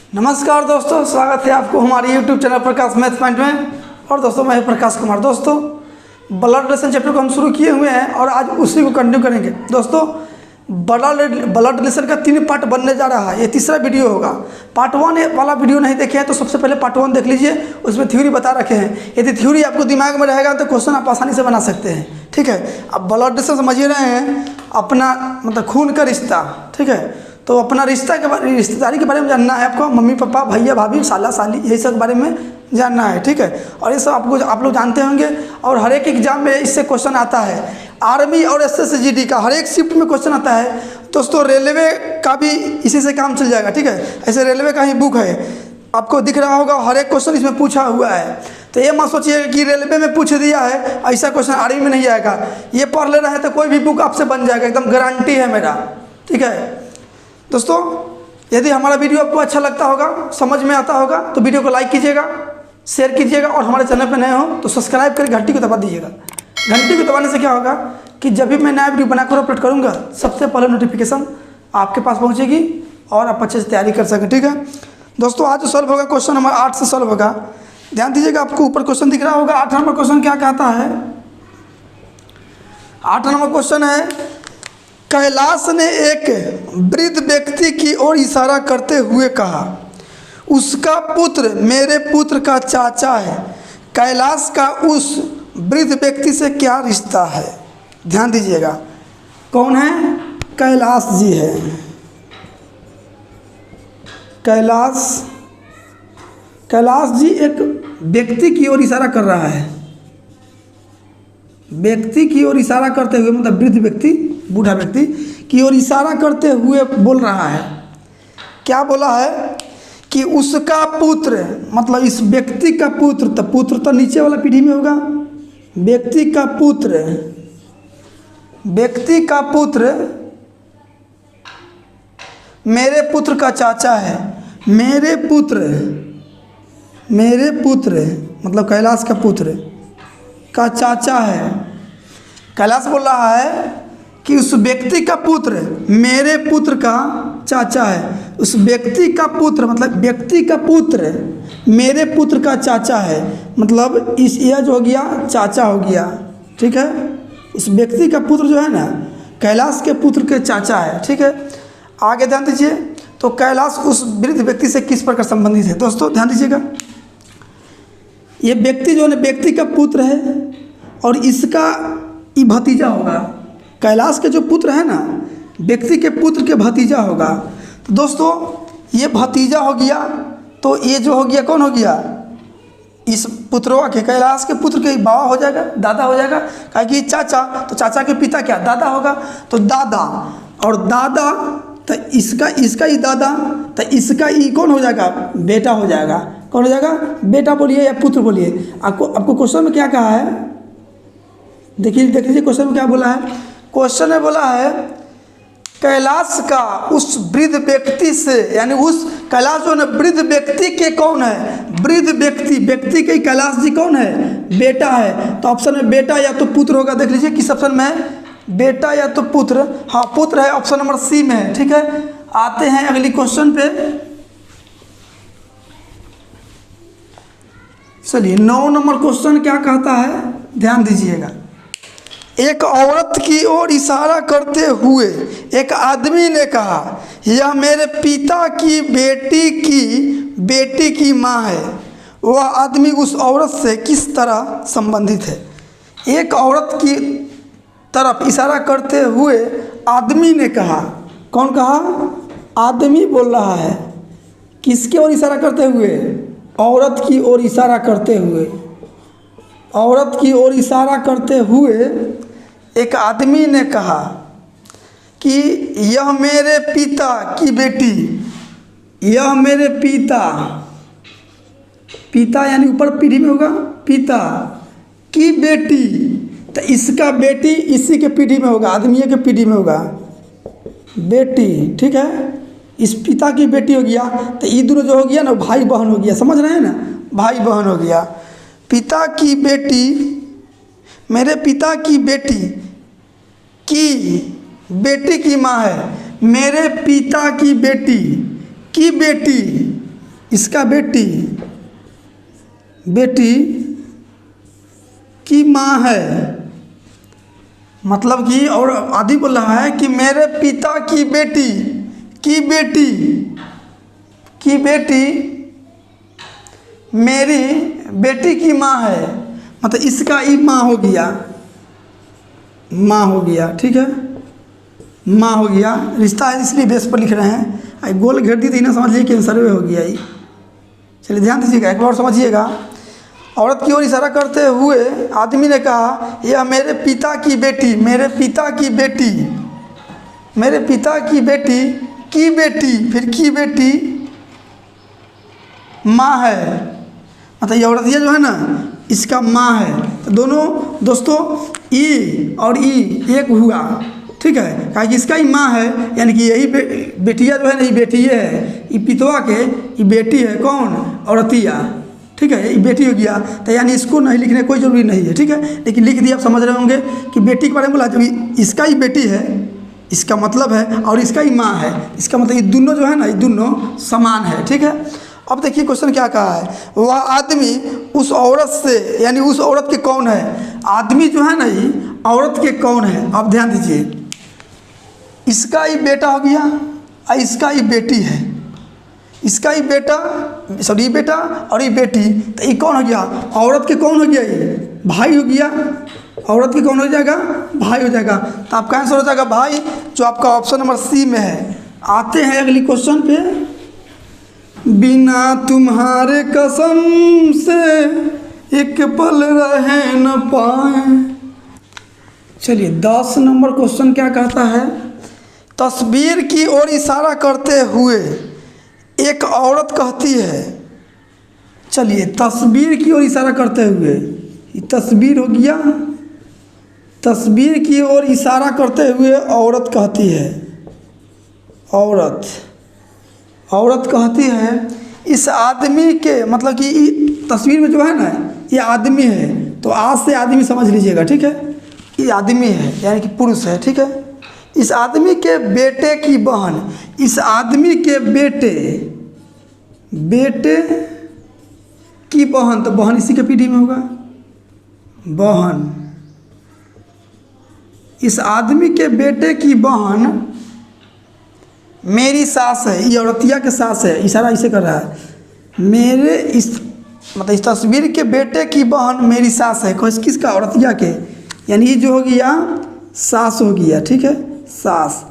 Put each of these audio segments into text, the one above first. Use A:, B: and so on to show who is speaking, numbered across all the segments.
A: नमस्कार दोस्तों, स्वागत है आपको हमारे YouTube चैनल प्रकाश मैथ पॉइंट में। और दोस्तों मैं प्रकाश कुमार। दोस्तों ब्लड रिलेशन चैप्टर को हम शुरू किए हुए हैं और आज उसी को कंटिन्यू करेंगे। दोस्तों ब्लड रिलेशन का 3 पार्ट बनने जा रहा है। ये तीसरा वीडियो होगा। पार्ट 1 वाला वीडियो नहीं देखे हैं तो सबसे पहले पार्ट 1 देख लीजिए, उसमें थ्योरी बता रखे हैं। यदि थ्योरी आपको दिमाग में रहेगा तो क्वेश्चन आप आसानी से बना सकते हैं। ठीक है, अब ब्लड रिलेशन समझ ही रहे हैं, अपना मतलब खून का रिश्ता। ठीक है, तो अपना रिश्ता के बारे रिश्तेदारी के बारे में जानना है आपको। मम्मी पापा, भैया भाभी, साला साली, यही सब के बारे में जानना है। ठीक है, और ये सब आप लोग जानते होंगे और हर एक एग्जाम में इससे क्वेश्चन आता है। आर्मी और SSGD का हर एक शिफ्ट में क्वेश्चन आता है। दोस्तों रेलवे का भी इसी से काम चल जाएगा। ठीक है, ऐसे रेलवे का ही बुक है, आपको दिख रहा होगा, हर एक क्वेश्चन इसमें पूछा हुआ है। तो ये मत सोचिए कि रेलवे में पूछ दिया है ऐसा क्वेश्चन आर्मी में नहीं आएगा। ये पढ़ ले रहे हैं तो कोई भी बुक आपसे बन जाएगा, एकदम गारंटी है मेरा। ठीक है दोस्तों, यदि हमारा वीडियो आपको अच्छा लगता होगा, समझ में आता होगा, तो वीडियो को लाइक कीजिएगा, शेयर कीजिएगा और हमारे चैनल पर नए हो तो सब्सक्राइब करके घंटी को दबा दीजिएगा। घंटी को दबाने से क्या होगा कि जब भी मैं नया वीडियो बनाकर अपलोड करूँगा सबसे पहले नोटिफिकेशन आपके पास पहुँचेगी और आप अच्छे से तैयारी कर सकें। ठीक है दोस्तों, आज सॉल्व होगा क्वेश्चन नंबर 8 से सॉल्व होगा। ध्यान दीजिएगा, आपको ऊपर क्वेश्चन दिख रहा होगा। 8 नंबर क्वेश्चन क्या कहता है? 8 नंबर क्वेश्चन है, कैलाश ने एक वृद्ध व्यक्ति की ओर इशारा करते हुए कहा, उसका पुत्र मेरे पुत्र का चाचा है। कैलाश का उस वृद्ध व्यक्ति से क्या रिश्ता है? ध्यान दीजिएगा, कौन है? कैलाश जी है। कैलाश जी एक व्यक्ति की ओर इशारा कर रहा है। व्यक्ति की ओर इशारा करते हुए, मतलब वृद्ध व्यक्ति, बूढ़ा व्यक्ति की ओर इशारा करते हुए बोल रहा है। क्या बोला है कि उसका पुत्र, मतलब इस व्यक्ति का पुत्र, तो पुत्र तो नीचे वाला पीढ़ी में होगा। व्यक्ति का पुत्र मेरे पुत्र का चाचा है। मेरे पुत्र मतलब कैलाश का पुत्र का चाचा है। कैलाश बोल रहा है कि उस व्यक्ति का पुत्र मेरे पुत्र का चाचा है। उस व्यक्ति का पुत्र मतलब व्यक्ति का पुत्र मेरे पुत्र का चाचा है, मतलब इस यह जो हो गया चाचा हो गया। ठीक है, उस व्यक्ति का पुत्र जो है ना कैलाश के पुत्र के चाचा है। ठीक है, आगे ध्यान दीजिए। तो कैलाश उस वृद्ध व्यक्ति से किस प्रकार संबंधित है? दोस्तों ध्यान दीजिएगा, ये व्यक्ति जो है व्यक्ति का पुत्र है और इसका ये भतीजा होगा। कैलाश के जो पुत्र है ना व्यक्ति के पुत्र के भतीजा होगा। तो दोस्तों ये भतीजा हो गया, तो ये जो हो गया कौन हो गया? इस पुत्रों के, कैलाश के पुत्र के बाबा हो जाएगा, दादा हो जाएगा। कहा कि चाचा, तो चाचा के पिता क्या? दादा होगा। तो दादा और दादा, तो इसका ही दादा, तो इसका ही कौन हो जाएगा? बेटा हो जाएगा। कौन हो जाएगा? बेटा बोलिए या पुत्र बोलिए। आपको क्वेश्चन में क्या कहा है? देख लीजिए क्वेश्चन में क्या बोला है। क्वेश्चन में बोला है कैलाश का उस वृद्ध व्यक्ति से, यानी उस कैलाश जो है वृद्ध व्यक्ति के कौन है? वृद्ध व्यक्ति के कैलाश जी कौन है? बेटा है। तो ऑप्शन में बेटा या तो पुत्र होगा। देख लीजिए किस ऑप्शन में है, बेटा या तो पुत्र। हाँ पुत्र है, ऑप्शन नंबर सी में है। ठीक है, आते हैं अगली क्वेश्चन पे। चलिए 9 नंबर क्वेश्चन क्या कहता है, ध्यान दीजिएगा। एक औरत की ओर इशारा करते हुए एक आदमी ने कहा, यह मेरे पिता की बेटी की माँ है। वह आदमी उस औरत से किस तरह संबंधित है? एक औरत की तरफ इशारा करते हुए आदमी ने कहा। कौन कहा? आदमी बोल रहा है। किसकी ओर इशारा करते हुए? औरत की ओर इशारा करते हुए। औरत की ओर इशारा करते हुए एक आदमी ने कहा कि यह मेरे पिता की बेटी, यह मेरे पिता यानी ऊपर पीढ़ी में होगा, पिता की बेटी, तो इसका बेटी इसी के पीढ़ी में होगा, आदमी के पीढ़ी में होगा बेटी। ठीक है, इस पिता की बेटी हो गया, तो ये दोनों जो हो गया ना भाई बहन हो गया। समझ रहे हैं ना, भाई बहन हो गया। पिता की बेटी, मेरे पिता की बेटी की माँ है। मेरे पिता की बेटी इसका बेटी की माँ है, मतलब कि, और आदि बोल रहा है कि मेरे पिता की बेटी मेरी बेटी की माँ है, मतलब इसका ही माँ हो गया, ठीक है, माँ हो गया, रिश्ता है इसलिए बेस पर लिख रहे हैं। गोल घेर दी थी ना, समझ लीजिए कि सर्वे हो गया ये। चलिए ध्यान दीजिएगा, एक बार समझिएगा। औरत की ओर इशारा करते हुए आदमी ने कहा, यह मेरे पिता की बेटी फिर की बेटी माँ है, मतलब ये औरतिया जो है ना इसका माँ है। तो दोनों दोस्तों ई और ई एक हुआ, ठीक है, कहा कि इसका ही माँ है, यानी कि यही बेटिया जो है ना, ये बेटी ये है, ये पितवा के ये बेटी है, कौन, औरतिया, ठीक है, ये बेटी हो गया। तो यानी इसको नहीं लिखने कोई ज़रूरी नहीं है, ठीक है, लेकिन लिख दिया। आप समझ रहे होंगे कि बेटी के बारे में बोला, जब इसका ही बेटी है इसका मतलब है, और इसका ही माँ है, इसका मतलब ये दोनों जो है ना, ये दोनों समान है, ठीक है। अब देखिए क्वेश्चन क्या कहा है, वह आदमी उस औरत से, यानी उस औरत के कौन है, आदमी जो है ना ये औरत के कौन है। अब ध्यान दीजिए, इसका ही बेटा हो गया और इसका ही बेटी है, इसका ही बेटा, सॉरी ये बेटा और ये बेटी, तो ये कौन हो गया, औरत के कौन हो गया, ये भाई हो गया, औरत के कौन हो जाएगा, भाई हो जाएगा। तो आपका आंसर हो जाएगा भाई, जो आपका ऑप्शन नंबर सी में है। आते हैं अगली क्वेश्चन पे, बिना तुम्हारे कसम से एक पल रह न पाए। चलिए 10 नंबर क्वेश्चन क्या कहता है, तस्वीर की ओर इशारा करते हुए एक औरत कहती है, चलिए तस्वीर की ओर इशारा करते हुए, ये तस्वीर हो गया, तस्वीर की ओर इशारा करते हुए औरत कहती है, औरत कहती है, इस आदमी के, मतलब कि तस्वीर में जो है ना ये आदमी है, तो आज से आदमी समझ लीजिएगा, ठीक है, ये आदमी है यानी कि पुरुष है, ठीक है। इस आदमी के बेटे की बहन, इस आदमी के बेटे की बहन, तो बहन इसी के पीढ़ी में होगा, बहन, इस आदमी के बेटे की बहन मेरी सास है, ये औरतिया के सास है, इशारा इसे कर रहा है, मेरे इस, मतलब इस तस्वीर के बेटे की बहन मेरी सास है, किसका, औरतिया के, यानी ये जो हो गया सास हो गया, ठीक है, सास।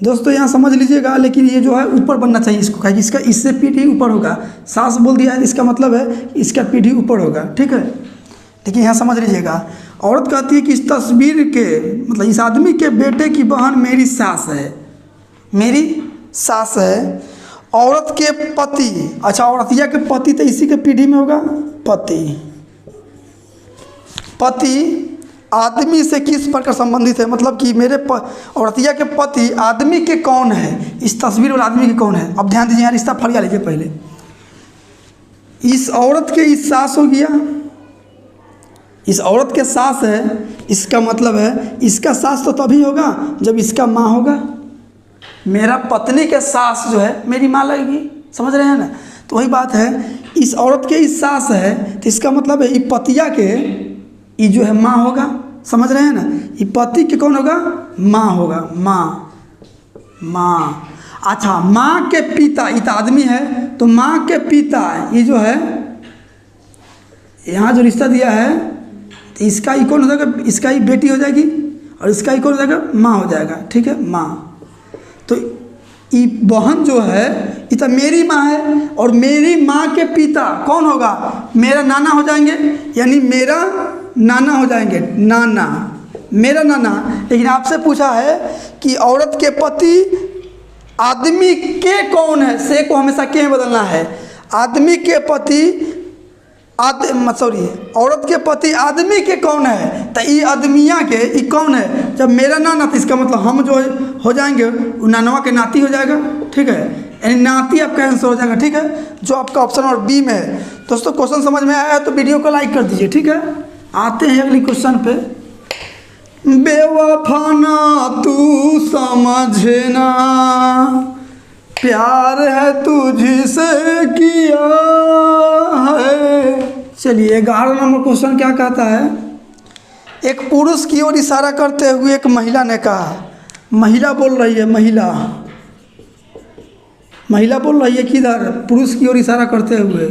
A: दोस्तों यहाँ समझ लीजिएगा, लेकिन ये जो है ऊपर बनना चाहिए इसको, कहा कि इसका इससे पीढ़ी ऊपर होगा, सास बोल दिया है, इसका मतलब है इसका पीढ़ी ऊपर होगा, ठीक है। लेकिन यहाँ समझ लीजिएगा, औरत कहती है कि इस तस्वीर के, मतलब इस आदमी के बेटे की बहन मेरी सास है, मेरी सास है। औरत के पति, अच्छा औरतिया के पति तो इसी के पीढ़ी में होगा, पति आदमी से किस प्रकार संबंधित है, मतलब कि मेरे औरतिया के पति आदमी के कौन है, इस तस्वीर वाले आदमी के कौन है। अब ध्यान दीजिए, यहाँ रिश्ता फरिया लीजिए पहले, इस औरत के इस सास हो गया, इस औरत के सास है, इसका मतलब है इसका सास तो तभी होगा जब इसका माँ होगा, मेरा पत्नी के सास जो है मेरी माँ लगेगी, समझ रहे हैं ना। तो वही बात है, इस औरत के इस सास है, तो इसका मतलब है ये पतिया के ये जो है माँ होगा, समझ रहे हैं ना, ये पति के कौन होगा, माँ होगा, माँ। अच्छा माँ के पिता, ये तो आदमी है, तो माँ के पिता ये जो है, यहाँ जो रिश्ता दिया है, तो इसका ही कौन हो जाएगा, इसका ही बेटी हो जाएगी, और इसका ही कौन हो जाएगा, माँ हो जाएगा, ठीक है, माँ। तो ये बहन जो है ये तो मेरी माँ है, और मेरी माँ के पिता कौन होगा, मेरा नाना हो जाएंगे, यानी मेरा नाना हो जाएंगे, नाना, मेरा नाना। लेकिन आपसे पूछा है कि औरत के पति आदमी के कौन है, से को हमेशा के में बदलना है, आदमी के पति सॉरी औरत के पति आदमी के कौन है, तो ये आदमिया के ये कौन है, जब मेरा नाना, तो इसका मतलब हम जो हो जाएंगे वो नानवा के नाती हो जाएगा, ठीक है, यानी नाती आपका आंसर हो जाएगा, ठीक है, जो आपका ऑप्शन नंबर बी में है। दोस्तों क्वेश्चन समझ में आया है तो वीडियो को लाइक कर दीजिए, ठीक है। आते हैं अगली क्वेश्चन पे, बेवफा ना तू समझना, प्यार है तुझसे किया चलिए 11 नंबर क्वेश्चन क्या कहता है, एक पुरुष की ओर इशारा करते हुए एक महिला ने कहा, महिला बोल रही है, महिला बोल रही है किधर, पुरुष की ओर इशारा करते हुए,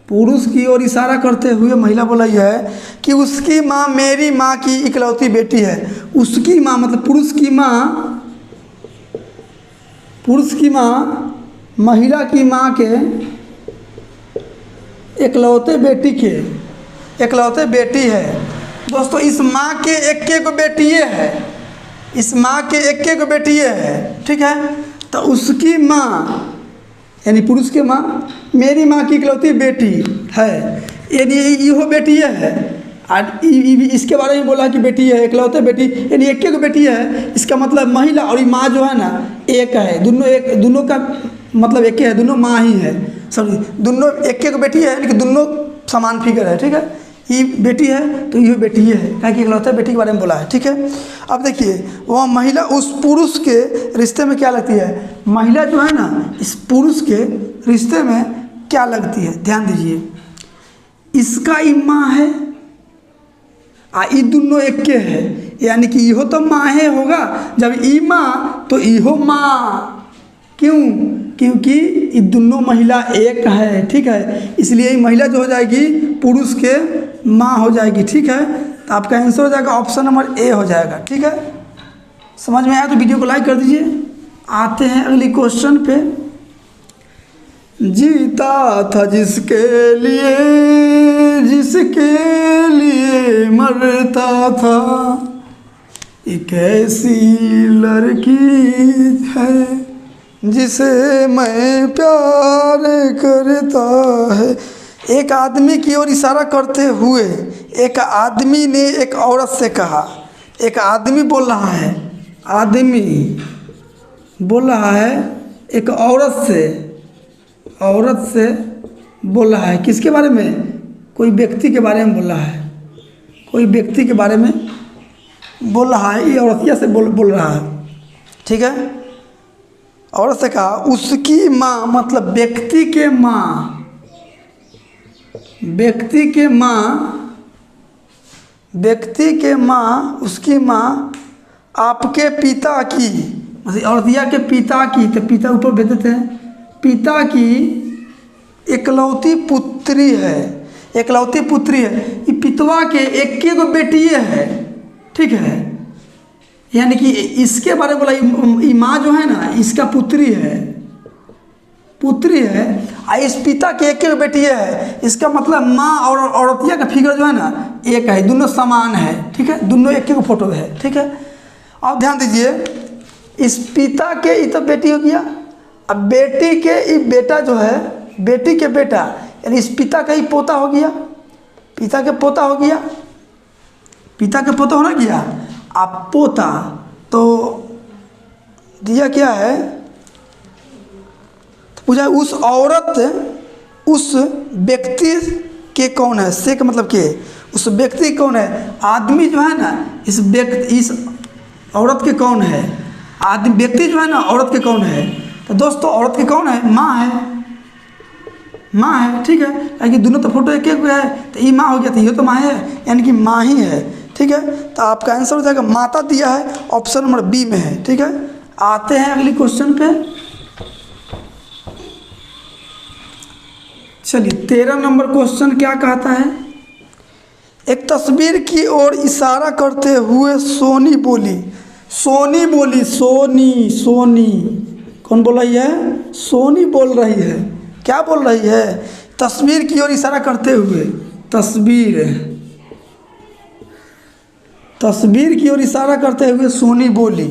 A: पुरुष की ओर इशारा करते हुए महिला बोल रही है कि उसकी माँ मेरी माँ की इकलौती बेटी है। उसकी माँ मतलब पुरुष की माँ महिला की माँ के इकलौते बेटी है। दोस्तों इस माँ के एक को बेटिए है, इस माँ के एक को बेटिए है, ठीक है। तो उसकी माँ यानी पुरुष के माँ मेरी माँ की इकलौती बेटी है, यानी इहो बेटिए है। और इसके बारे में बोला कि बेटी है, इकलौते बेटी, यानी एक को बेटी है। इसका मतलब महिला और ये माँ जो है ना एक है, दोनों का मतलब एक है, दोनों माँ ही है, सॉरी दोनों एक को बेटी है, लेकिन दोनों समान फिगर है, ठीक है। ये बेटी है तो ये बेटी है, क्या कि इकलौते बेटी के बारे में बोला है, ठीक है। अब देखिए वह महिला उस पुरुष के रिश्ते में क्या लगती है, महिला जो है ना इस पुरुष के रिश्ते में क्या लगती है, ध्यान दीजिए। इसका ई माँ है ये दोनों एक के है, यानी कि इहो तो माँ है होगा, जब ई माँ तो इहो माँ, क्यों, क्योंकि ये दोनों महिला एक है, ठीक है। इसलिए ये महिला जो हो जाएगी पुरुष के माँ हो जाएगी, ठीक है। तो आपका आंसर हो जाएगा ऑप्शन नंबर ए हो जाएगा, ठीक है। समझ में आया तो वीडियो को लाइक कर दीजिए। आते हैं अगली क्वेश्चन पे। जीता था जिसके लिए मरता था, एक ऐसी लड़की है जिसे मैं प्यार करता है। एक आदमी की ओर इशारा करते हुए एक आदमी ने एक औरत से कहा, एक आदमी बोल रहा है, एक औरत से बोल रहा है, किसके बारे में, कोई व्यक्ति के बारे में बोल रहा है, कोई व्यक्ति के बारे में बोल रहा है, ये औरतिया से बोल रहा है, ठीक है। औरत से कहा उसकी माँ मतलब व्यक्ति के माँ उसकी माँ आपके पिता की, मतलब औरतिया के पिता की, तो पिता ऊपर भेज देते हैं, पिता की इकलौती पुत्री है, ये पितवा के एक को बेटिए है, ठीक है। यानी कि इसके बारे में बोला, ये माँ जो है ना इसका पुत्री है और इस पिता के एक बेटी है। इसका मतलब माँ और औरतिया का फिगर जो है ना एक है, दोनों समान है, ठीक है, दोनों एक को फोटो है, ठीक है। अब ध्यान दीजिए, इस पिता के ये तो बेटी हो गया, अब बेटी के ये बेटा जो है, बेटी के बेटा यानी इस पिता का ही पोता हो गया, पिता के पोता होना गया। आप पोता तो दिया क्या है, तो पूछा उस औरत उस व्यक्ति के कौन है, से का मतलब के, उस व्यक्ति कौन है, आदमी जो है ना इस औरत के कौन है, व्यक्ति जो है ना औरत के कौन है। तो दोस्तों औरत के कौन है, माँ है, ठीक है, क्योंकि दोनों तो फोटो एक है, तो ये माँ हो गया, तो ये तो माँ है, यानी कि माँ ही है, ठीक है। तो आपका आंसर हो जाएगा माता दिया है, ऑप्शन नंबर बी में है, ठीक है। आते हैं अगली क्वेश्चन पे। चलिए 13 नंबर क्वेश्चन क्या कहता है, एक तस्वीर की ओर इशारा करते हुए सोनी बोली, कौन बोल रही है, सोनी बोल रही है, क्या बोल रही है, तस्वीर की ओर इशारा करते हुए, तस्वीर की ओर इशारा करते हुए सोनी बोली,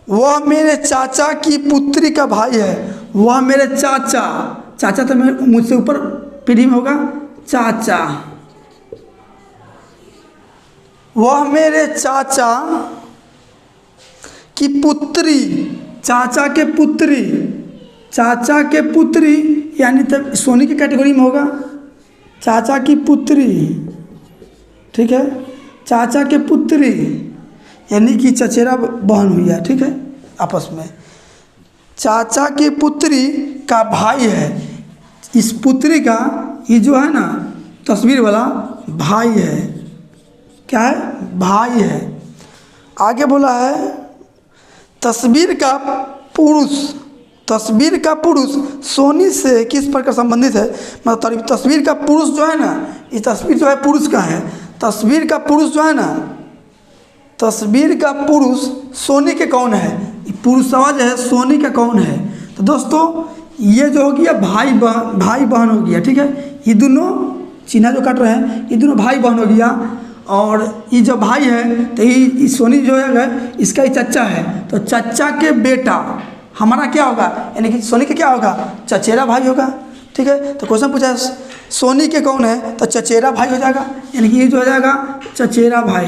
A: वह मेरे चाचा की पुत्री का भाई है, वह मेरे चाचा तो मुझसे ऊपर पीढ़ी में होगा, चाचा, वह मेरे चाचा की पुत्री, चाचा के पुत्री यानी तब सोनी की कैटेगरी में होगा, चाचा की पुत्री, ठीक है, चाचा के पुत्री यानी कि चचेरा बहन हुई है, ठीक है, आपस में चाचा की पुत्री का भाई है, इस पुत्री का ये जो है ना तस्वीर वाला भाई है। क्या है? भाई है। आगे बोला है तस्वीर का पुरुष सोनी से किस प्रकार संबंधित है। मतलब तस्वीर का पुरुष जो है ना, ये तस्वीर जो है पुरुष का है। तस्वीर का पुरुष जो है ना, तस्वीर का पुरुष सोनी के कौन है? पुरुषवा जो है सोनी का कौन है? तो दोस्तों ये जो हो गया भाई बहन हो गया। ठीक है, ये दोनों चिन्ह जो काट रहे हैं ये दोनों भाई बहन हो गया। और ये जो भाई है तो ये सोनी जो है इसका ही चच्चा है। तो चच्चा के बेटा हमारा क्या होगा, यानी कि सोनी के क्या होगा? चचेरा भाई होगा। ठीक है, तो क्वेश्चन पूछा है सोनी के कौन है, तो चचेरा भाई हो जाएगा। यानी कि ये जो हो जाएगा चचेरा भाई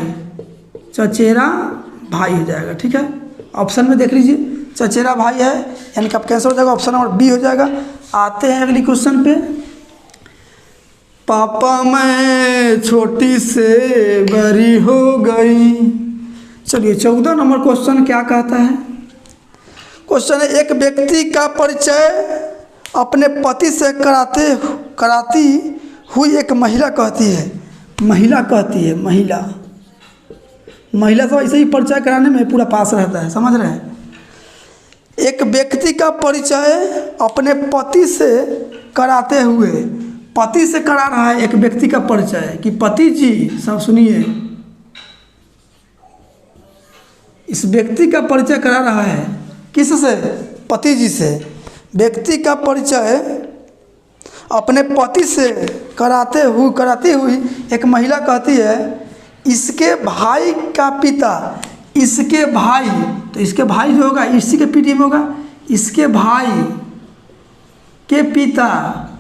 A: हो जाएगा। ठीक है, ऑप्शन में देख लीजिए चचेरा भाई है, यानी कि आप कैंसिल हो जाएगा, ऑप्शन नंबर बी हो जाएगा। आते हैं अगली क्वेश्चन पे। पापा मैं छोटी से बड़ी हो गई। चलिए 14 नंबर क्वेश्चन क्या कहता है? क्वेश्चन है एक व्यक्ति का परिचय अपने पति से कराती हुई एक महिला कहती है। महिला तो ऐसे ही परिचय कराने में पूरा पास रहता है, समझ रहे हैं। एक व्यक्ति का परिचय अपने पति से कराते हुए, पति से करा रहा है एक व्यक्ति का परिचय कि पति जी, सब सुनिए, इस व्यक्ति का परिचय करा रहा है किससे? पति जी से। व्यक्ति का परिचय अपने पति से कराती हुई एक महिला कहती है इसके भाई का पिता, इसके भाई, तो इसके भाई जो होगा इसी के पीटी में होगा, इसके भाई के पिता,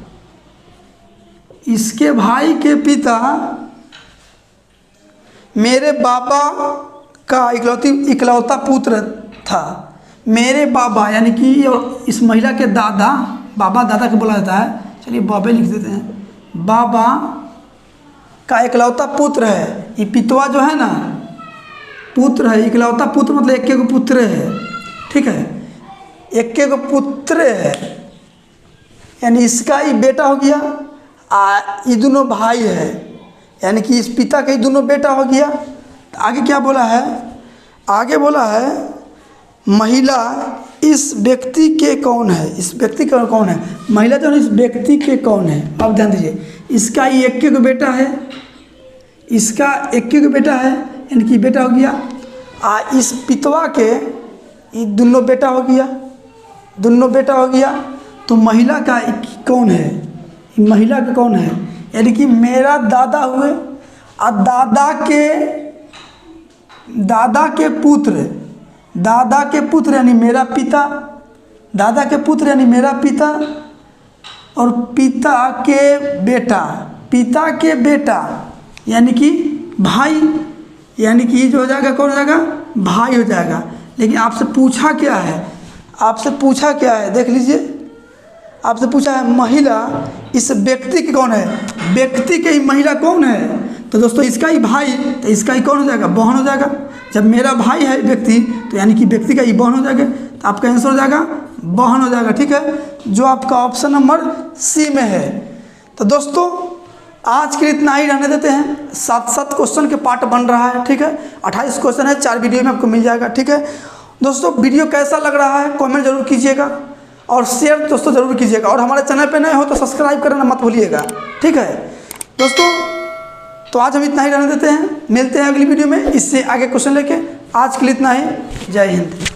A: इसके भाई के पिता मेरे बाबा का इकलौता पुत्र था। मेरे बाबा यानी कि इस महिला के दादा, बाबा दादा को बोला जाता है, चलिए बाबे लिख देते हैं। बाबा का इकलौता पुत्र है। ये पितवा जो है ना पुत्र है, इकलौता पुत्र मतलब एक पुत्र है। ठीक है, एक पुत्र है, यानी इसका ही बेटा हो गया। ये दोनों भाई है, यानी कि इस पिता का ही दोनों बेटा हो गया। तो आगे क्या बोला है? आगे बोला है महिला इस व्यक्ति के कौन है? इस व्यक्ति का कौन है? महिला जो है इस व्यक्ति के कौन है? अब ध्यान दीजिए, इसका ही एक बेटा है, इसका एक बेटा है, यानी कि बेटा हो गया। इस पितवा के ये दोनों बेटा हो गया, दोनों बेटा हो गया। तो महिला का कौन है? महिला का कौन है? यानी कि मेरा दादा हुए और दादा के पुत्र यानी मेरा पिता, दादा के पुत्र यानी मेरा पिता, और पिता के बेटा यानी कि भाई, यानी कि ये जो हो जाएगा कौन हो जाएगा? भाई हो जाएगा। लेकिन आपसे पूछा क्या है? देख लीजिए, आपसे पूछा है महिला इस व्यक्ति की कौन है? व्यक्ति के ही महिला कौन है? तो दोस्तों इसका ही भाई, तो इसका ही कौन हो जाएगा? बहन हो जाएगा। जब मेरा भाई है व्यक्ति, तो यानी कि व्यक्ति का ही बहन हो जाएगा। तो आपका आंसर हो जाएगा बहन हो जाएगा। ठीक है, जो आपका ऑप्शन नंबर सी में है। तो दोस्तों आज के लिए इतना ही रहने देते हैं। 7 क्वेश्चन के पार्ट बन रहा है। ठीक है, 28 क्वेश्चन है, 4 वीडियो में आपको मिल जाएगा। ठीक है दोस्तों, वीडियो कैसा लग रहा है कमेंट जरूर कीजिएगा और शेयर दोस्तों ज़रूर कीजिएगा। और हमारे चैनल पे नए हो तो सब्सक्राइब करना मत भूलिएगा। ठीक है दोस्तों, तो आज हम इतना ही रहने देते हैं। मिलते हैं अगली वीडियो में इससे आगे क्वेश्चन लेके। आज के लिए इतना ही। जय हिंद।